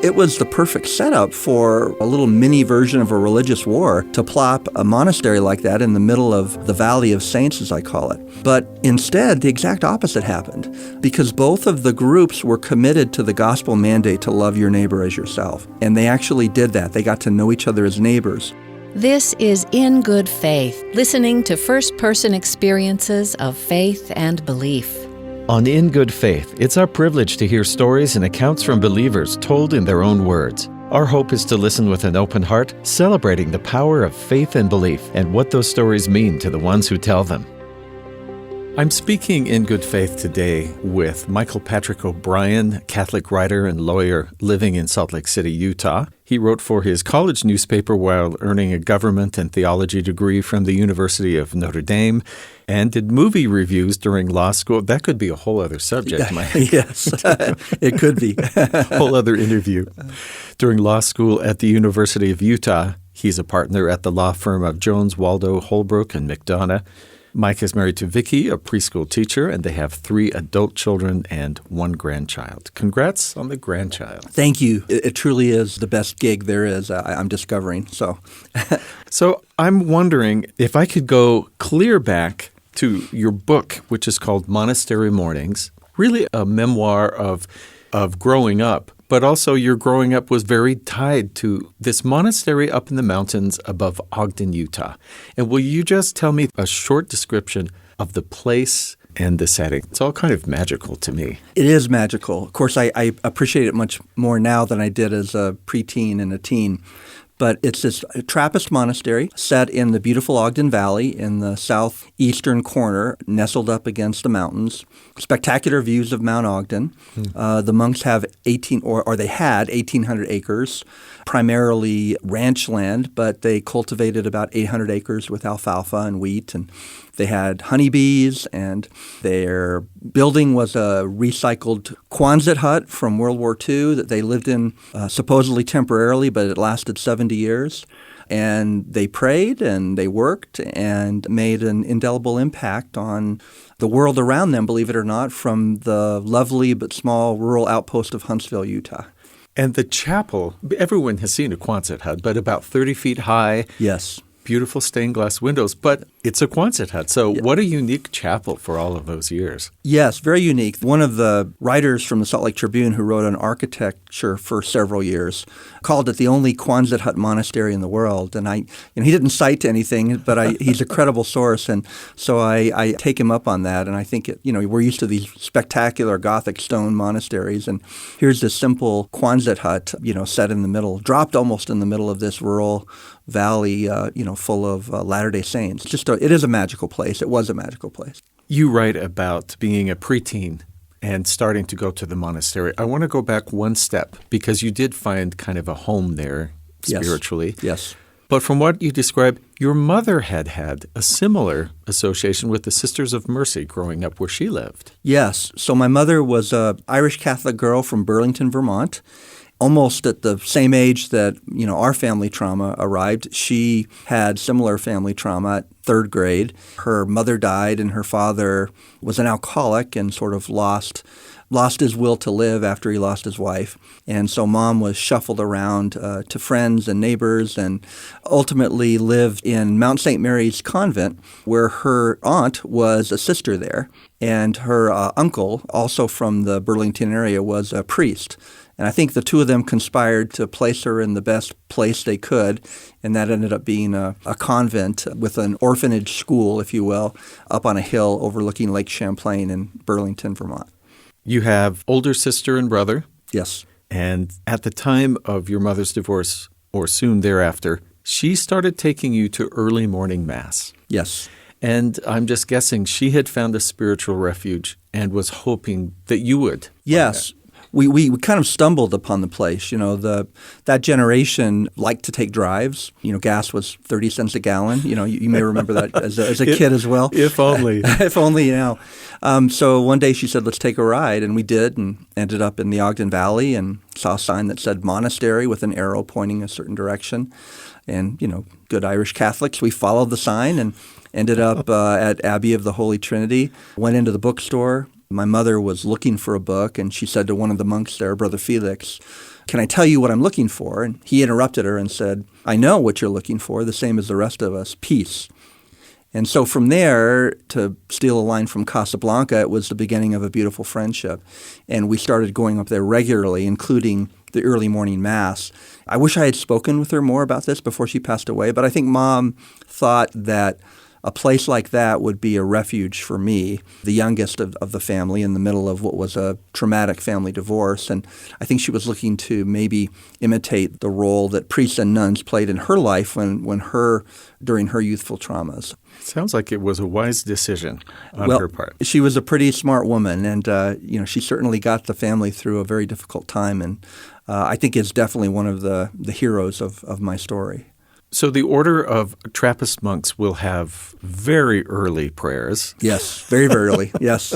It was the perfect setup for a little mini version of a religious war to plop a monastery like that in the middle of the Valley of Saints, as I call it. But instead, the exact opposite happened, because both of the groups were committed to the gospel mandate to love your neighbor as yourself. And they actually did that. They got to know each other as neighbors. This is In Good Faith, listening to first-person experiences of faith and belief. On In Good Faith, it's our privilege to hear stories and accounts from believers told in their own words. Our hope is to listen with an open heart, celebrating the power of faith and belief and what those stories mean to the ones who tell them. I'm speaking in good faith today with Michael Patrick O'Brien, Catholic writer and lawyer living in Salt Lake City, Utah. He wrote for his college newspaper while earning a government and theology degree from the University of Notre Dame, and did movie reviews during law school. That could be a whole other subject, Mike. Yes, it could be. Whole other interview. During law school at the University of Utah, he's a partner at the law firm of Jones, Waldo, Holbrook, and McDonough. Mike is married to Vicky, a preschool teacher, and they have 3 adult children and 1 grandchild. Congrats on the grandchild. Thank you. It truly is the best gig there is, I'm discovering. So I'm wondering if I could go clear back to your book, which is called Monastery Mornings, really a memoir of growing up. But also your growing up was very tied to this monastery up in the mountains above Ogden, Utah. And will you just tell me a short description of the place and the setting? It's all kind of magical to me. It is magical. Of course, I appreciate it much more now than I did as a preteen and a teen. But it's this Trappist monastery set in the beautiful Ogden Valley in the southeastern corner, nestled up against the mountains. Spectacular views of Mount Ogden. The monks have they had 1,800 acres, primarily ranch land, but they cultivated about 800 acres with alfalfa and wheat, and they had honeybees, and their building was a recycled Quonset hut from World War II that they lived in supposedly temporarily, but it lasted 70 years. And they prayed and they worked and made an indelible impact on the world around them, believe it or not, from the lovely but small rural outpost of Huntsville, Utah. And the chapel, everyone has seen a Quonset hut, but about 30 feet high. Yes. Beautiful stained glass windows, but it's a Quonset hut. So what a unique chapel for all of those years. Yes, very unique. One of the writers from the Salt Lake Tribune who wrote on architecture for several years called it the only Quonset hut monastery in the world. And he didn't cite anything, but he's a credible source. And so I take him up on that. And I think, we're used to these spectacular Gothic stone monasteries. And here's this simple Quonset hut, set in the middle, dropped almost in the middle of this rural valley, full of Latter-day Saints. It is a magical place. It was a magical place. You write about being a preteen and starting to go to the monastery. I want to go back one step because you did find kind of a home there spiritually. Yes. But from what you described, your mother had a similar association with the Sisters of Mercy growing up where she lived. Yes. So my mother was an Irish Catholic girl from Burlington, Vermont. Almost at the same age that, our family trauma arrived. She had similar family trauma at 3rd grade. Her mother died and her father was an alcoholic and sort of lost his will to live after he lost his wife. And so Mom was shuffled around to friends and neighbors and ultimately lived in Mount St. Mary's Convent, where her aunt was a sister there. And her uncle, also from the Burlington area, was a priest. And I think the two of them conspired to place her in the best place they could, and that ended up being a convent with an orphanage school, if you will, up on a hill overlooking Lake Champlain in Burlington, Vermont. You have older sister and brother. Yes. And at the time of your mother's divorce, or soon thereafter, she started taking you to early morning mass. Yes. And I'm just guessing she had found a spiritual refuge and was hoping that you would. Yes. We kind of stumbled upon the place. That generation liked to take drives. Gas was 30 cents a gallon. You may remember that as a kid as well. If only. If only now. So one day she said, let's take a ride. And we did and ended up in the Ogden Valley and saw a sign that said monastery with an arrow pointing a certain direction. And, good Irish Catholics, we followed the sign and ended up at Abbey of the Holy Trinity, went into the bookstore. My mother was looking for a book, and she said to one of the monks there, Brother Felix, can I tell you what I'm looking for? And he interrupted her and said, I know what you're looking for, the same as the rest of us, peace. And so from there, to steal a line from Casablanca, it was the beginning of a beautiful friendship. And we started going up there regularly, including the early morning Mass. I wish I had spoken with her more about this before she passed away, but I think Mom thought that a place like that would be a refuge for me, the youngest of the family, in the middle of what was a traumatic family divorce. And I think she was looking to maybe imitate the role that priests and nuns played in her life during her youthful traumas. Sounds like it was a wise decision on her part. She was a pretty smart woman, and she certainly got the family through a very difficult time, and I think is definitely one of the heroes of my story. So the order of Trappist monks will have very early prayers. Yes, very, very early, yes.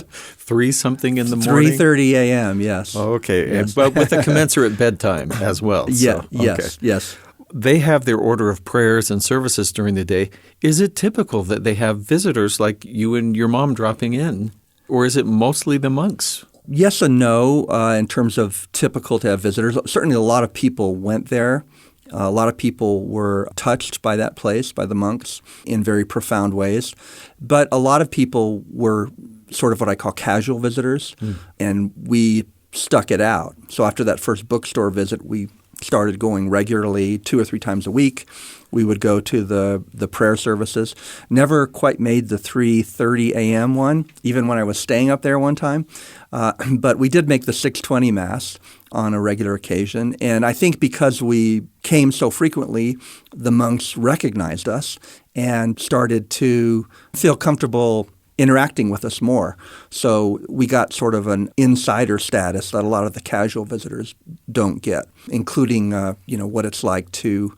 3-something in the morning? 3:30 a.m., yes. Oh, okay, yes. But with a commensurate bedtime as well. Yeah, so, okay. Yes. They have their order of prayers and services during the day. Is it typical that they have visitors like you and your mom dropping in, or is it mostly the monks? Yes and no in terms of typical to have visitors. Certainly a lot of people went there. A lot of people were touched by that place, by the monks, in very profound ways. But a lot of people were sort of what I call casual visitors, and we stuck it out. So after that first bookstore visit, we started going regularly 2 or 3 times a week. We would go to the prayer services. Never quite made the 3:30 a.m. one, even when I was staying up there one time. But we did make the 6:20 Mass on a regular occasion. And I think because we came so frequently, the monks recognized us and started to feel comfortable interacting with us more. So we got sort of an insider status that a lot of the casual visitors don't get, including what it's like to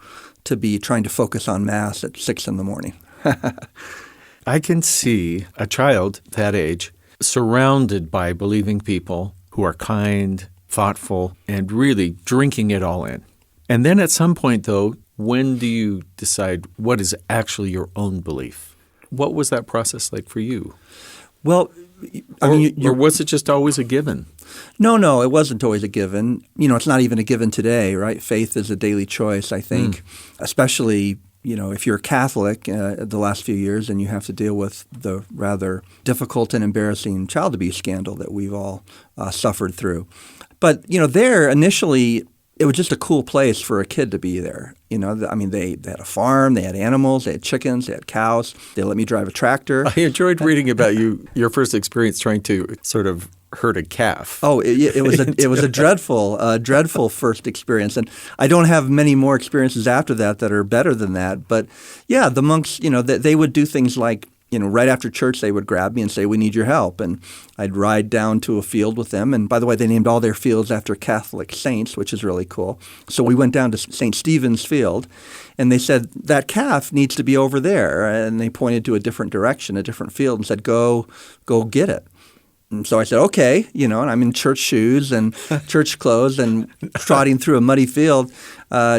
be trying to focus on Mass at 6 in the morning. I can see a child that age surrounded by believing people who are kind, thoughtful, and really drinking it all in. And then at some point, though, when do you decide what is actually your own belief? What was that process like for you? Well, or was it just always a given? No, it wasn't always a given. It's not even a given today, right? Faith is a daily choice, I think, especially, if you're Catholic the last few years and you have to deal with the rather difficult and embarrassing child abuse scandal that we've all suffered through. But, there initially it was just a cool place for a kid to be there. They had a farm, they had animals, they had chickens, they had cows. They let me drive a tractor. I enjoyed reading about your first experience trying to sort of herd a calf. Oh, it was a dreadful first experience, and I don't have many more experiences after that are better than that. But yeah, the monks, they would do things like, right after church, they would grab me and say, "We need your help," and I'd ride down to a field with them. And by the way, they named all their fields after Catholic saints, which is really cool. So we went down to St. Stephen's Field, and they said, "That calf needs to be over there," and they pointed to a different direction, a different field, and said, "Go get it." And so I said, okay, and I'm in church shoes and church clothes and trotting through a muddy field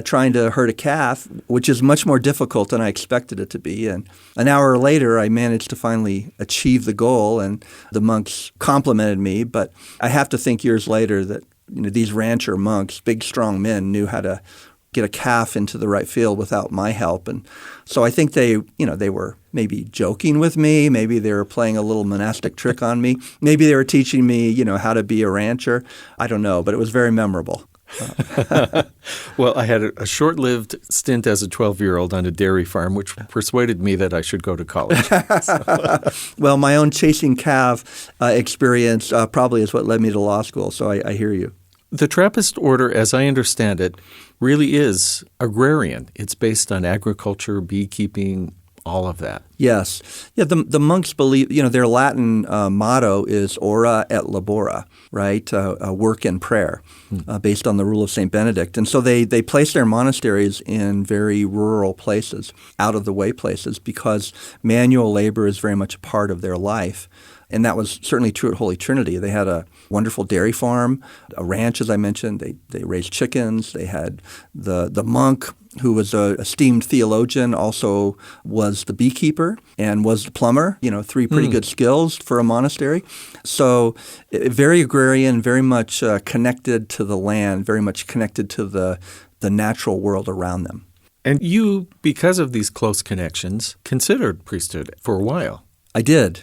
trying to herd a calf, which is much more difficult than I expected it to be. And an hour later, I managed to finally achieve the goal, and the monks complimented me. But I have to think years later that these rancher monks, big, strong men, knew how to get a calf into the right field without my help. And so I think they were maybe joking with me. Maybe they were playing a little monastic trick on me. Maybe they were teaching me, how to be a rancher. I don't know, but it was very memorable. Well, I had a short-lived stint as a 12-year-old on a dairy farm, which persuaded me that I should go to college. Well, my own chasing calf experience probably is what led me to law school, so I hear you. The Trappist order, as I understand it, really is agrarian. It's based on agriculture, beekeeping, all of that. Yes. Yeah, the monks believe, their Latin motto is ora et labora, right? Work and prayer, based on the rule of St. Benedict. And so they place their monasteries in very rural places, out-of-the-way places, because manual labor is very much a part of their life. And that was certainly true at Holy Trinity. They had a wonderful dairy farm, a ranch, as I mentioned. They raised chickens. They had the monk, who was an esteemed theologian, also was the beekeeper and was the plumber, three pretty good skills for a monastery. So very agrarian, very much connected to the land, very much connected to the natural world around them. And you, because of these close connections, considered priesthood for a while. I did.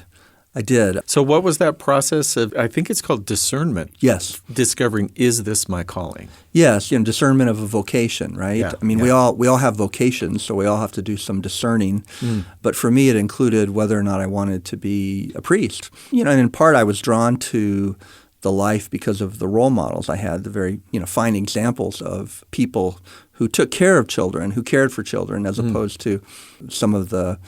So what was that process of, I think it's called discernment? Yes. Discovering, is this my calling? Yes, discernment of a vocation, right? Yeah, I mean, we all have vocations, so we all have to do some discerning. But for me, it included whether or not I wanted to be a priest. And in part, I was drawn to the life because of the role models I had, the very fine examples of people who took care of children, who cared for children, as opposed to some of the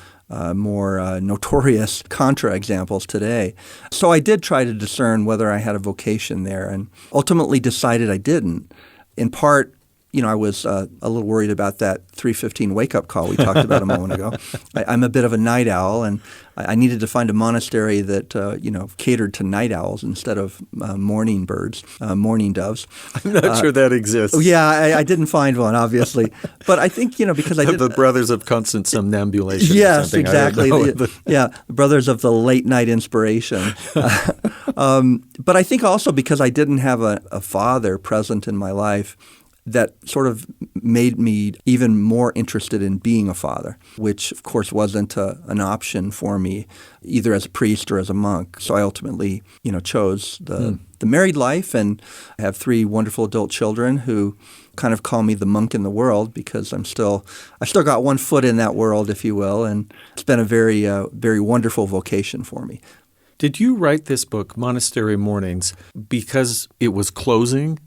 more notorious contra examples today. So I did try to discern whether I had a vocation there, and ultimately decided I didn't. In part, I was a little worried about that 3:15 wake-up call we talked about a moment ago. I'm a bit of a night owl, and I needed to find a monastery that catered to night owls instead of morning birds, morning doves. I'm not sure that exists. Yeah, I didn't find one, obviously. But I think, because I did— The Brothers of Constant Somnambulation. Yes, or something. exactly. The Brothers of the Late Night Inspiration. But I think also because I didn't have a father present in my life, that sort of made me even more interested in being a father, which of course wasn't an option for me either as a priest or as a monk. So I ultimately, chose the married life, and I have 3 wonderful adult children who kind of call me the monk in the world because I still got one foot in that world, if you will, and it's been a very, very wonderful vocation for me. Did you write this book, Monastery Mornings, because it was closing?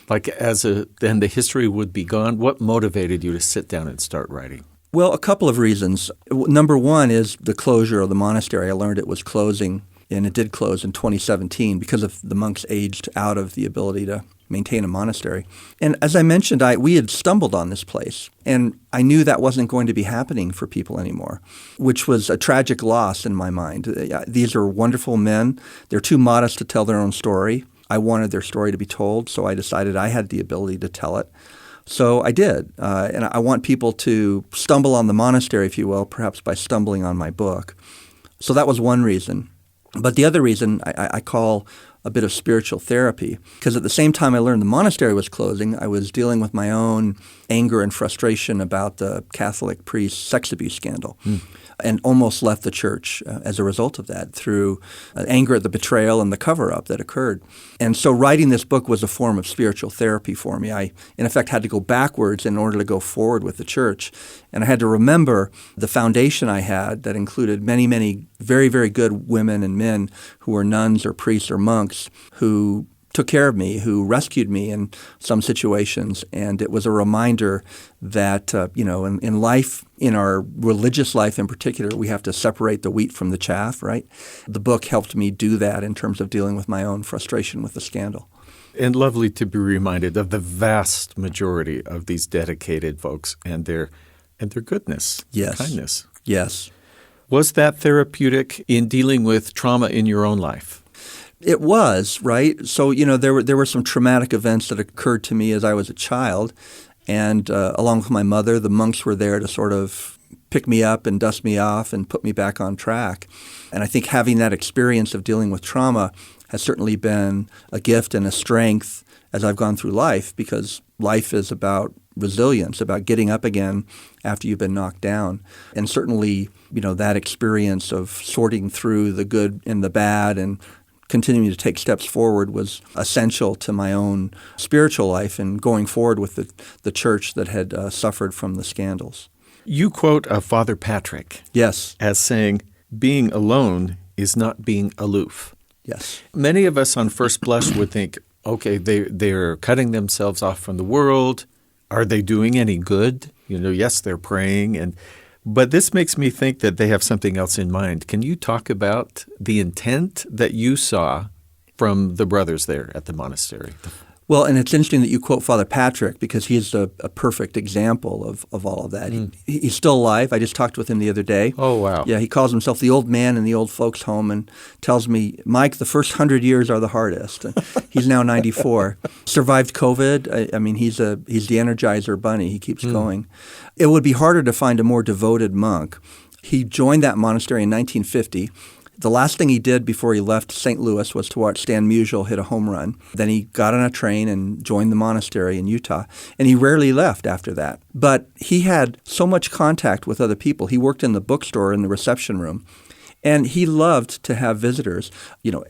Like then the history would be gone? What motivated you to sit down and start writing? Well, a couple of reasons. Number one is the closure of the monastery. I learned it was closing, and it did close in 2017 because of the monks aged out of the ability to maintain a monastery. And as I mentioned, we had stumbled on this place, and I knew that wasn't going to be happening for people anymore, which was a tragic loss in my mind. These are wonderful men. They're too modest to tell their own story. I wanted their story to be told, so I decided I had the ability to tell it. So I did. And I want people to stumble on the monastery, if you will, perhaps by stumbling on my book. So that was one reason. But the other reason I call a bit of spiritual therapy, because at the same time I learned the monastery was closing, I was dealing with my own anger and frustration about the Catholic priest sex abuse scandal. And almost left the church as a result of that through anger at the betrayal and the cover-up that occurred. And so writing this book was a form of spiritual therapy for me. I, in effect, had to go backwards in order to go forward with the church. And I had to remember the foundation I had that included many, many very, very good women and men who were nuns or priests or monks who took care of me, who rescued me in some situations. And it was a reminder that, in life, in our religious life in particular, we have to separate the wheat from the chaff, right? The book helped me do that in terms of dealing with my own frustration with the scandal. And lovely to be reminded of the vast majority of these dedicated folks and their goodness, yes, kindness. Yes. Was that therapeutic in dealing with trauma in your own life? It was, right? So, there were some traumatic events that occurred to me as I was a child. And along with my mother, the monks were there to sort of pick me up and dust me off and put me back on track. And I think having that experience of dealing with trauma has certainly been a gift and a strength as I've gone through life, because life is about resilience, about getting up again after you've been knocked down. And certainly, that experience of sorting through the good and the bad and continuing to take steps forward was essential to my own spiritual life and going forward with the church that had suffered from the scandals. You quote Father Patrick Yes. as saying, being alone is not being aloof. Yes. Many of us on first blush would think, okay, they're cutting themselves off from the world. Are they doing any good? Yes, they're praying, but this makes me think that they have something else in mind. Can you talk about the intent that you saw from the brothers there at the monastery? Well, and it's interesting that you quote Father Patrick because he's a perfect example of all of that. He's still alive. I just talked with him the other day. Oh, wow. Yeah, he calls himself the old man in the old folks' home and tells me, Mike, the first 100 years are the hardest. And he's now 94. Survived COVID. I mean, he's the Energizer bunny. He keeps going. It would be harder to find a more devoted monk. He joined that monastery in 1950. The last thing he did before he left St. Louis was to watch Stan Musial hit a home run. Then he got on a train and joined the monastery in Utah. And he rarely left after that. But he had so much contact with other people. He worked in the bookstore in the reception room. And he loved to have visitors,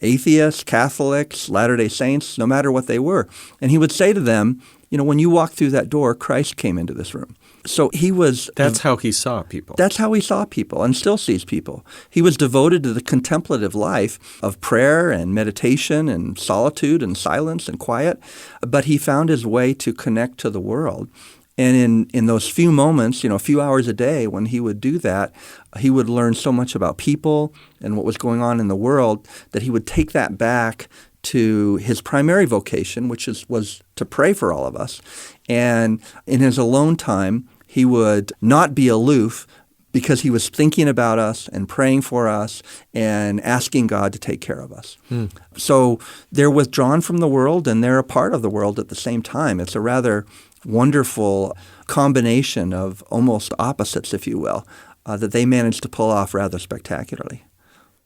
atheists, Catholics, Latter-day Saints, no matter what they were. And he would say to them, when you walk through that door, Christ came into this room. So he was... That's how he saw people. That's how he saw people and still sees people. He was devoted to the contemplative life of prayer and meditation and solitude and silence and quiet. But he found his way to connect to the world. And in those few moments, a few hours a day when he would do that, he would learn so much about people and what was going on in the world that he would take that back to his primary vocation, which was to pray for all of us. And in his alone time, he would not be aloof because he was thinking about us and praying for us and asking God to take care of us. So they're withdrawn from the world and they're a part of the world at the same time. It's a rather wonderful combination of almost opposites, if you will, that they managed to pull off rather spectacularly.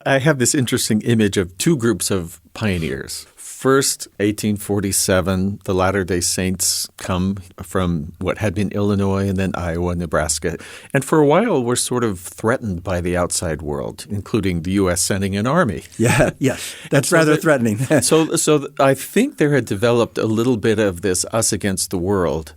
I have this interesting image of two groups of pioneers. First, 1847, the Latter-day Saints come from what had been Illinois and then Iowa, Nebraska. And for a while, were sort of threatened by the outside world, including the U.S. sending an army. Yeah, yes. That's rather threatening. So I think there had developed a little bit of this us against the world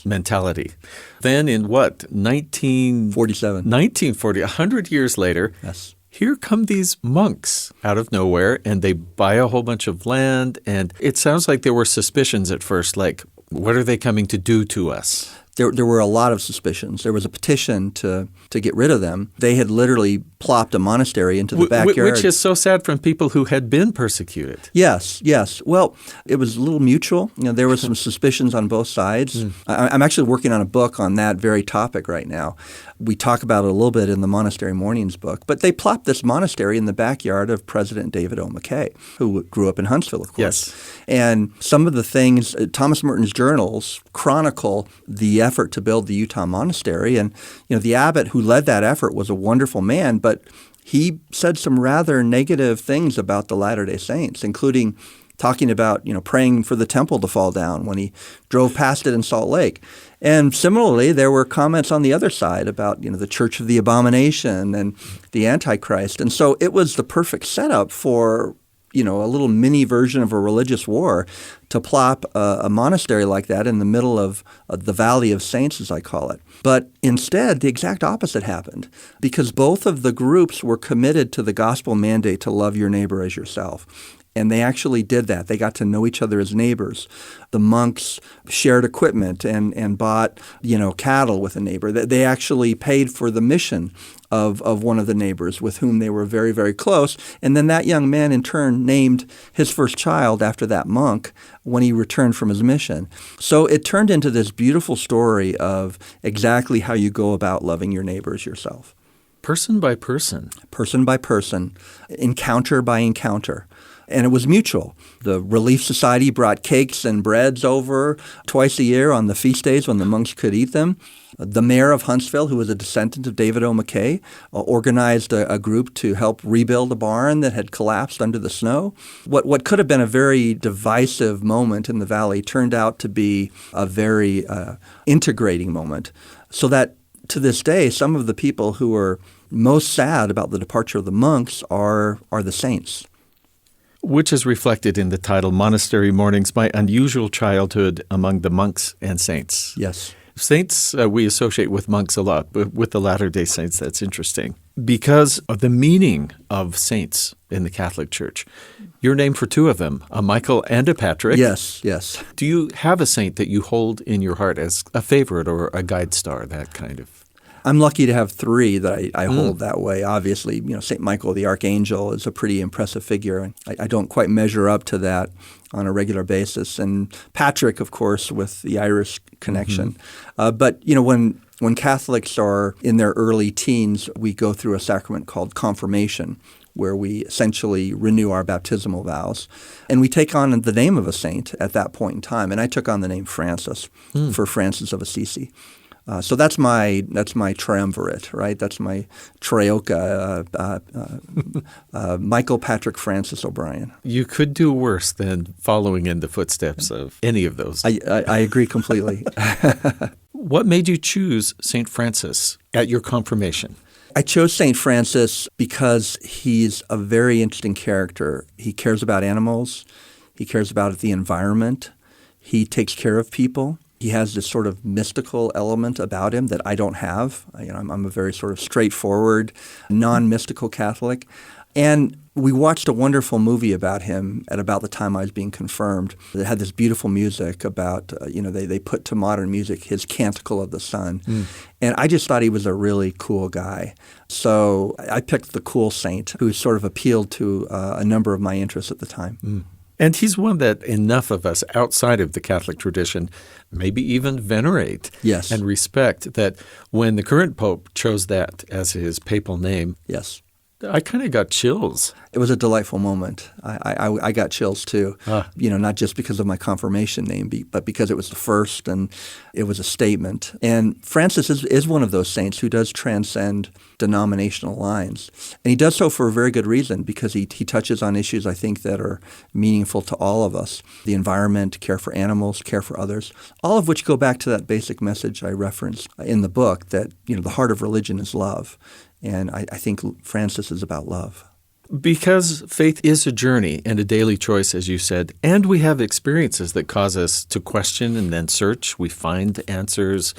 mentality. Then in 1947? 1940, 100 years later. Yes. Here come these monks out of nowhere, and they buy a whole bunch of land, and it sounds like there were suspicions at first, like, what are they coming to do to us? There were a lot of suspicions. There was a petition to get rid of them. They had literally plopped a monastery into the backyard. Which is so sad from people who had been persecuted. Yes. Well, it was a little mutual. There were some suspicions on both sides. I'm actually working on a book on that very topic right now. We talk about it a little bit in the Monastery Mornings book. But they plopped this monastery in the backyard of President David O. McKay, who grew up in Huntsville, of course. Yes. And some of the things, Thomas Merton's journals chronicle the effort to build the Utah monastery. And, the abbot who led that effort was a wonderful man, but he said some rather negative things about the Latter-day Saints, including talking about, praying for the temple to fall down when he drove past it in Salt Lake. And similarly, there were comments on the other side about, the Church of the Abomination and the Antichrist. And so it was the perfect setup for, a little mini version of a religious war to plop a monastery like that in the middle of the Valley of Saints, as I call it. But instead, the exact opposite happened because both of the groups were committed to the gospel mandate to love your neighbor as yourself. And they actually did that. They got to know each other as neighbors. The monks shared equipment and bought, cattle with a neighbor. They actually paid for the mission of one of the neighbors with whom they were very, very close. And then that young man in turn named his first child after that monk when he returned from his mission. So it turned into this beautiful story of exactly how you go about loving your neighbor as yourself. Person by person. Person by person. Encounter by encounter. And it was mutual. The Relief Society brought cakes and breads over twice a year on the feast days when the monks could eat them. The mayor of Huntsville, who was a descendant of David O. McKay, organized a group to help rebuild a barn that had collapsed under the snow. What could have been a very divisive moment in the valley turned out to be a very integrating moment. So that to this day, some of the people who are most sad about the departure of the monks are the saints. Which is reflected in the title, Monastery Mornings, My Unusual Childhood Among the Monks and Saints. Yes. Saints we associate with monks a lot, but with the Latter-day Saints, that's interesting. Because of the meaning of saints in the Catholic Church. You're named for two of them, a Michael and a Patrick. Yes. Do you have a saint that you hold in your heart as a favorite or a guide star, that kind of? I'm lucky to have three that I hold that way. Obviously, St. Michael the Archangel is a pretty impressive figure, and I don't quite measure up to that on a regular basis. And Patrick, of course, with the Irish connection. But when Catholics are in their early teens, we go through a sacrament called confirmation, where we essentially renew our baptismal vows. And we take on the name of a saint at that point in time. And I took on the name Francis for Francis of Assisi. So that's my triumvirate, right? That's my troika, Michael, Patrick, Francis, O'Brien. You could do worse than following in the footsteps of any of those. I agree completely. What made you choose St. Francis at your confirmation? I chose St. Francis because he's a very interesting character. He cares about animals. He cares about the environment. He takes care of people. He has this sort of mystical element about him that I don't have. I'm a very sort of straightforward, non-mystical Catholic. And we watched a wonderful movie about him at about the time I was being confirmed. It had this beautiful music about, they put to modern music his Canticle of the Sun. And I just thought he was a really cool guy. So I picked the cool saint who sort of appealed to a number of my interests at the time. And he's one that enough of us outside of the Catholic tradition maybe even venerate and respect, that when the current pope chose that as his papal name, I kind of got chills. It was a delightful moment. I got chills too, not just because of my confirmation name, but because it was the first and it was a statement. And Francis is one of those saints who does transcend denominational lines. And he does so for a very good reason, because he touches on issues I think that are meaningful to all of us. The environment, care for animals, care for others, all of which go back to that basic message I referenced in the book that, the heart of religion is love. And I think Francis is about love. Because faith is a journey and a daily choice, as you said, and we have experiences that cause us to question and then search. We find answers.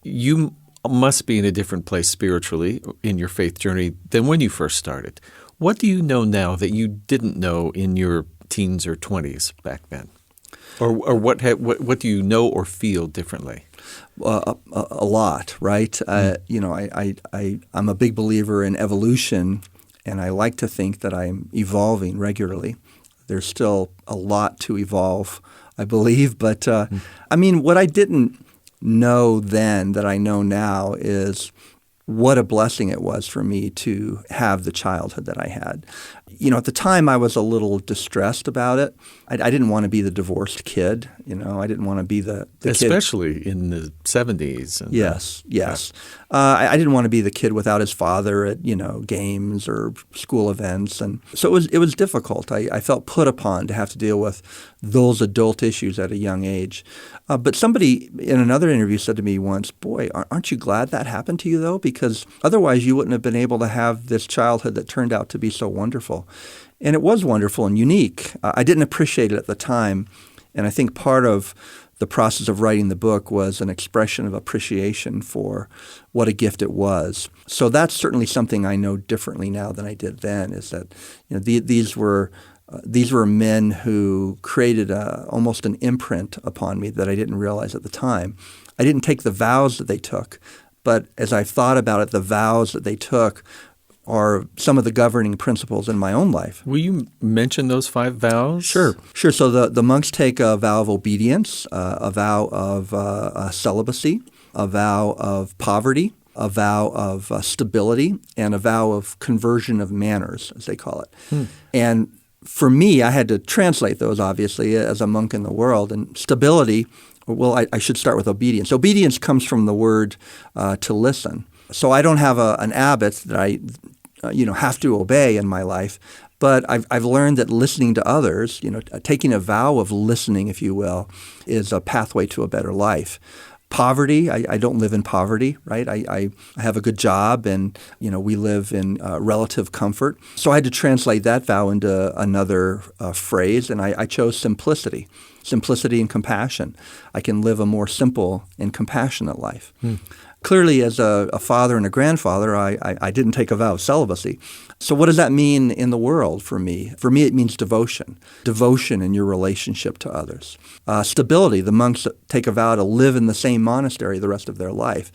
You must be in a different place spiritually in your faith journey than when you first started. What do you know now that you didn't know in your teens or 20s back then? Or what do you know or feel differently? A lot, right? I'm a big believer in evolution, and I like to think that I'm evolving regularly. There's still a lot to evolve, I believe. But, what I didn't know then that I know now is what a blessing it was for me to have the childhood that I had. At the time I was a little distressed about it. I didn't want to be the divorced kid. I didn't want to be the especially kid. In the 70s. And yes. I didn't want to be the kid without his father at games or school events, and so it was difficult. I felt put upon to have to deal with those adult issues at a young age. But somebody in another interview said to me once, "Boy, aren't you glad that happened to you though? Because otherwise you wouldn't have been able to have this childhood that turned out to be so wonderful." And it was wonderful and unique. I didn't appreciate it at the time, and I think part of the process of writing the book was an expression of appreciation for what a gift it was. So that's certainly something I know differently now than I did then, is that these were men who created almost an imprint upon me that I didn't realize at the time. I didn't take the vows that they took, but as I've thought about it, the vows that they took are some of the governing principles in my own life. Will you mention those 5 vows? Sure. So the monks take a vow of obedience, a vow of celibacy, a vow of poverty, a vow of stability, and a vow of conversion of manners, as they call it. And for me, I had to translate those, obviously, as a monk in the world. And stability, well, I should start with obedience. Obedience comes from the word to listen. So I don't have an abbot that I have to obey in my life, but I've learned that listening to others, taking a vow of listening, if you will, is a pathway to a better life. Poverty, I don't live in poverty, right? I have a good job, and we live in relative comfort. So I had to translate that vow into another phrase, and I chose simplicity. Simplicity and compassion. I can live a more simple and compassionate life. Clearly, as a father and a grandfather, I didn't take a vow of celibacy. So what does that mean in the world for me? For me, it means devotion. Devotion in your relationship to others. Stability. The monks take a vow to live in the same monastery the rest of their life.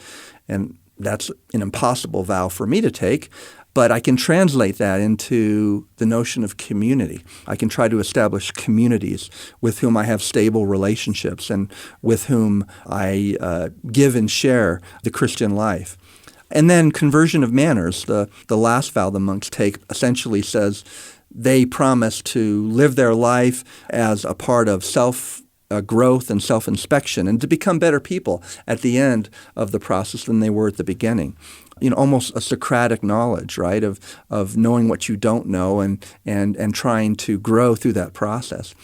And that's an impossible vow for me to take. But I can translate that into the notion of community. I can try to establish communities with whom I have stable relationships and with whom I give and share the Christian life. And then conversion of manners, the last vow the monks take, essentially says they promise to live their life as a part of growth and self-inspection, and to become better people at the end of the process than they were at the beginning. Almost a Socratic knowledge, right, of knowing what you don't know and trying to grow through that process.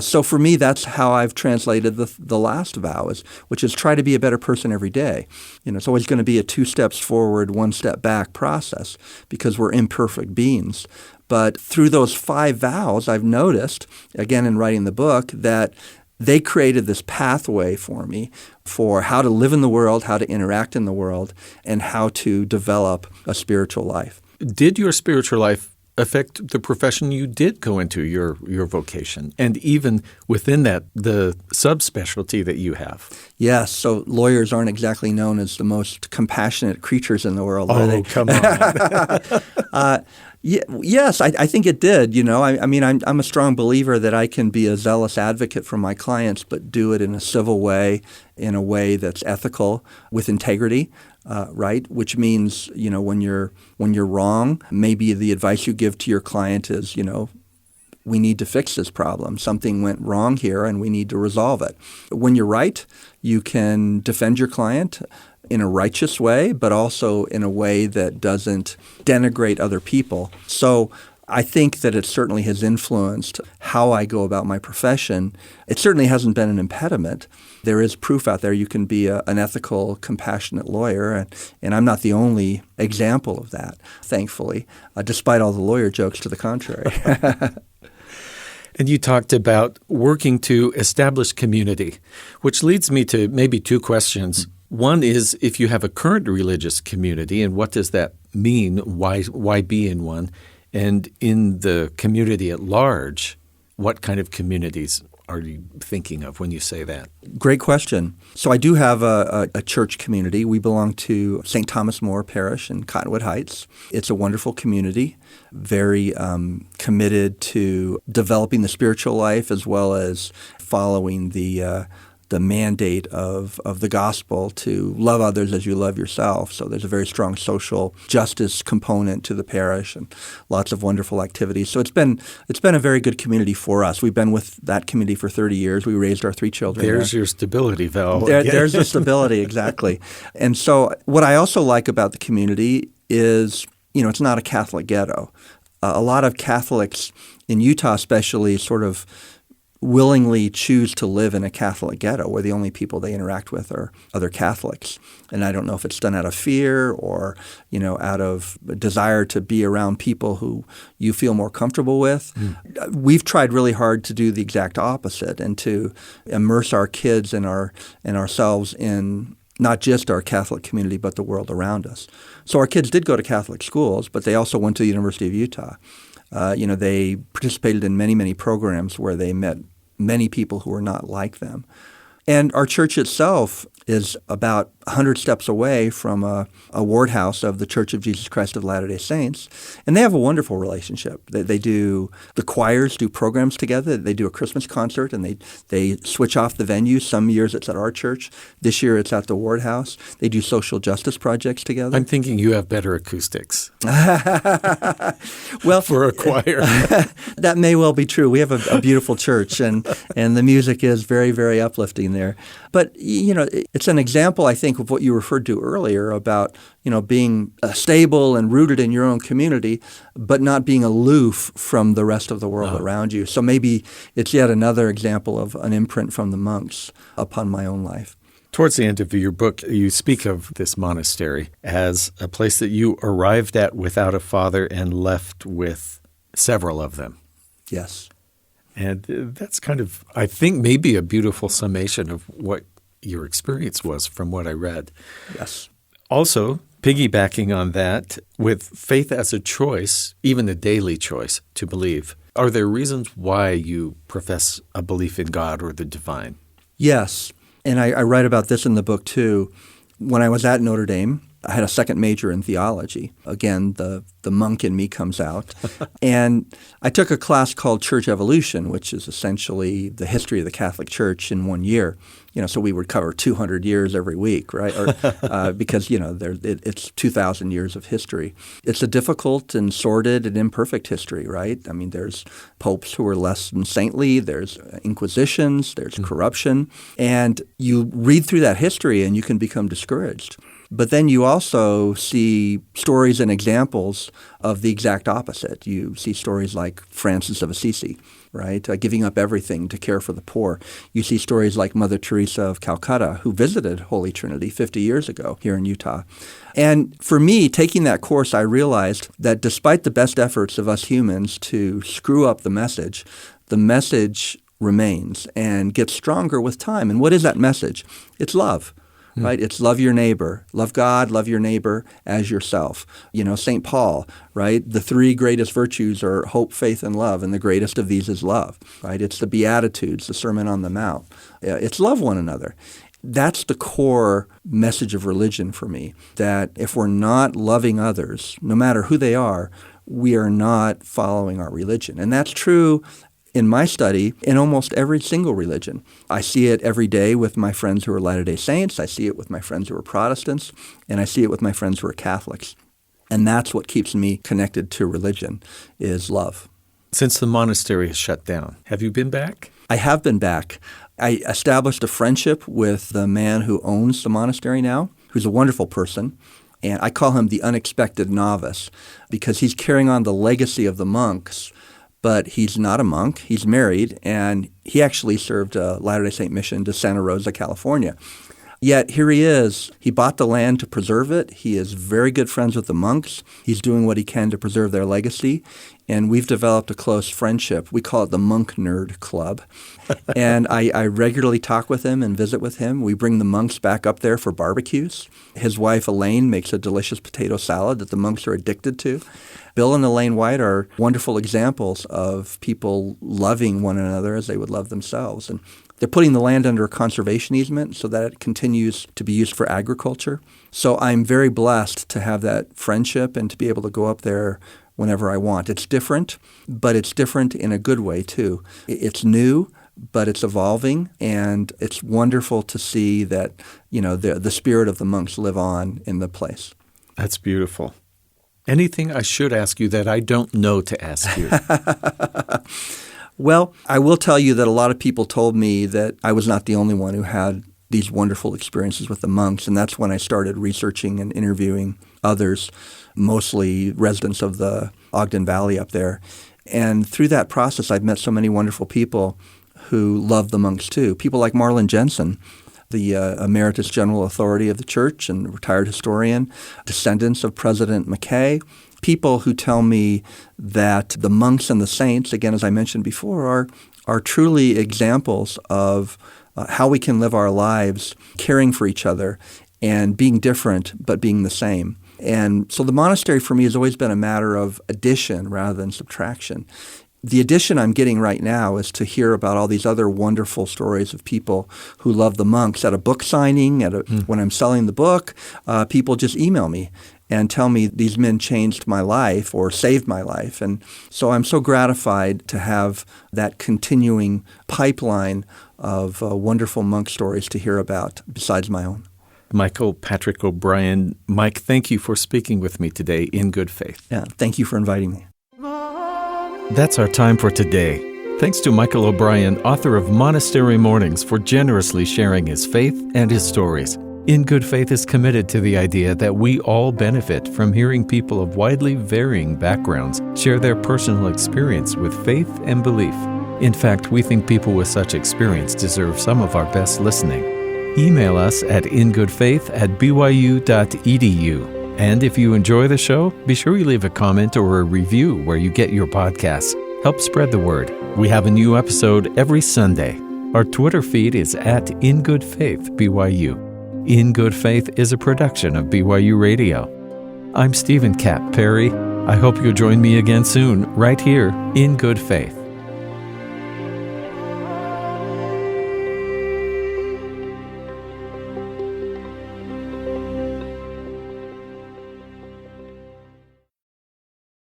So for me, that's how I've translated the last vow, which is try to be a better person every day. It's always going to be a 2 steps forward, 1 step back process because we're imperfect beings. But through those 5 vows, I've noticed, again in writing the book, that they created this pathway for me for how to live in the world, how to interact in the world, and how to develop a spiritual life. Did your spiritual life affect the profession you did go into, your vocation, and even within that, the subspecialty that you have? Yes. So lawyers aren't exactly known as the most compassionate creatures in the world, are they? Oh, come on. Yes, I think it did. I'm a strong believer that I can be a zealous advocate for my clients, but do it in a civil way, in a way that's ethical, with integrity, right? Which means, when you're wrong, maybe the advice you give to your client is, we need to fix this problem. Something went wrong here, and we need to resolve it. When you're right, you can defend your client in a righteous way, but also in a way that doesn't denigrate other people. So I think that it certainly has influenced how I go about my profession. It certainly hasn't been an impediment. There is proof out there you can be an ethical, compassionate lawyer, and I'm not the only example of that, thankfully, despite all the lawyer jokes to the contrary. And you talked about working to establish community, which leads me to maybe 2 questions. One is if you have a current religious community, and what does that mean? Why be in one? And in the community at large, what kind of communities are you thinking of when you say that? Great question. So I do have a church community. We belong to St. Thomas More Parish in Cottonwood Heights. It's a wonderful community, very committed to developing the spiritual life as well as following the mandate of the gospel to love others as you love yourself. So there's a very strong social justice component to the parish and lots of wonderful activities. So it's been a very good community for us. We've been with that community for 30 years. We raised our 3 children. There's your stability, Val. There's the stability, exactly. And so what I also like about the community is, it's not a Catholic ghetto. A lot of Catholics in Utah especially sort of willingly choose to live in a Catholic ghetto where the only people they interact with are other Catholics. And I don't know if it's done out of fear or, out of a desire to be around people who you feel more comfortable with. We've tried really hard to do the exact opposite and to immerse our kids and ourselves in not just our Catholic community, but the world around us. So our kids did go to Catholic schools, but they also went to the University of Utah. They participated in many, many programs where they met many people who were not like them. And our church itself is about 100 steps away from a ward house of the Church of Jesus Christ of Latter-day Saints. And they have a wonderful relationship. The choirs do programs together. They do a Christmas concert, and they switch off the venue. Some years it's at our church. This year it's at the ward house. They do social justice projects together. I'm thinking you have better acoustics. Well, for a choir. That may well be true. We have a beautiful church, and the music is very, very uplifting there. But, it's an example, I think, of what you referred to earlier about, being stable and rooted in your own community, but not being aloof from the rest of the world around you. So maybe it's yet another example of an imprint from the monks upon my own life. Towards the end of your book, you speak of this monastery as a place that you arrived at without a father and left with several of them. Yes. And that's kind of, I think, maybe a beautiful summation of what your experience was from what I read. Yes. Also, piggybacking on that, with faith as a choice, even a daily choice to believe, are there reasons why you profess a belief in God or the divine? Yes. And I write about this in the book too. When I was at Notre Dame, I had a second major in theology. Again, the monk in me comes out. And I took a class called Church Evolution, which is essentially the history of the Catholic Church in 1 year. So we would cover 200 years every week, right? Or, because, it's 2,000 years of history. It's a difficult and sordid and imperfect history, right? I mean, there's popes who are less than saintly, there's inquisitions, there's corruption. And you read through that history and you can become discouraged. But then you also see stories and examples of the exact opposite. You see stories like Francis of Assisi, right, giving up everything to care for the poor. You see stories like Mother Teresa of Calcutta, who visited Holy Trinity 50 years ago here in Utah. And for me, taking that course, I realized that despite the best efforts of us humans to screw up the message remains and gets stronger with time. And what is that message? It's love. Right? It's love your neighbor. Love God, love your neighbor as yourself. St. Paul, right? The three greatest virtues are hope, faith, and love, and the greatest of these is love, right? It's the Beatitudes, the Sermon on the Mount. It's love one another. That's the core message of religion for me, that if we're not loving others, no matter who they are, we are not following our religion. And that's true in my study, in almost every single religion. I see it every day with my friends who are Latter-day Saints. I see it with my friends who are Protestants. And I see it with my friends who are Catholics. And that's what keeps me connected to religion, is love. Since the monastery has shut down, have you been back? I have been back. I established a friendship with the man who owns the monastery now, who's a wonderful person. And I call him the unexpected novice because he's carrying on the legacy of the monks. But he's not a monk. He's married, and he actually served a Latter-day Saint mission to Santa Rosa, California. Yet here he is. He bought the land to preserve it. He is very good friends with the monks. He's doing what he can to preserve their legacy. And we've developed a close friendship. We call it the Monk Nerd Club. And I regularly talk with him and visit with him. We bring the monks back up there for barbecues. His wife, Elaine, makes a delicious potato salad that the monks are addicted to. Bill and Elaine White are wonderful examples of people loving one another as they would love themselves. And they're putting the land under a conservation easement so that it continues to be used for agriculture. So I'm very blessed to have that friendship and to be able to go up there whenever I want. It's different, but it's different in a good way too. It's new, but it's evolving, and it's wonderful to see that, the spirit of the monks live on in the place. That's beautiful. Anything I should ask you that I don't know to ask you? Well, I will tell you that a lot of people told me that I was not the only one who had these wonderful experiences with the monks, and that's when I started researching and interviewing others, mostly residents of the Ogden Valley up there. And through that process, I've met so many wonderful people who love the monks too. People like Marlon Jensen, the emeritus general authority of the church and retired historian, descendants of President McKay, people who tell me that the monks and the saints, again, as I mentioned before, are truly examples of how we can live our lives caring for each other and being different but being the same. And so the monastery for me has always been a matter of addition rather than subtraction. The addition I'm getting right now is to hear about all these other wonderful stories of people who love the monks. At a book signing, when I'm selling the book, people just email me and tell me these men changed my life or saved my life. And so I'm so gratified to have that continuing pipeline of wonderful monk stories to hear about besides my own. Michael Patrick O'Brien. Mike, thank you for speaking with me today in good faith. Yeah, thank you for inviting me. That's our time for today. Thanks to Michael O'Brien, author of Monastery Mornings, for generously sharing his faith and his stories. In Good Faith is committed to the idea that we all benefit from hearing people of widely varying backgrounds share their personal experience with faith and belief. In fact, we think people with such experience deserve some of our best listening. Email us at ingoodfaith@byu.edu. And if you enjoy the show, be sure you leave a comment or a review where you get your podcasts. Help spread the word. We have a new episode every Sunday. Our Twitter feed is @ingoodfaithbyu. In Good Faith is a production of BYU Radio. I'm Stephen Cap Perry. I hope you'll join me again soon, right here in Good Faith.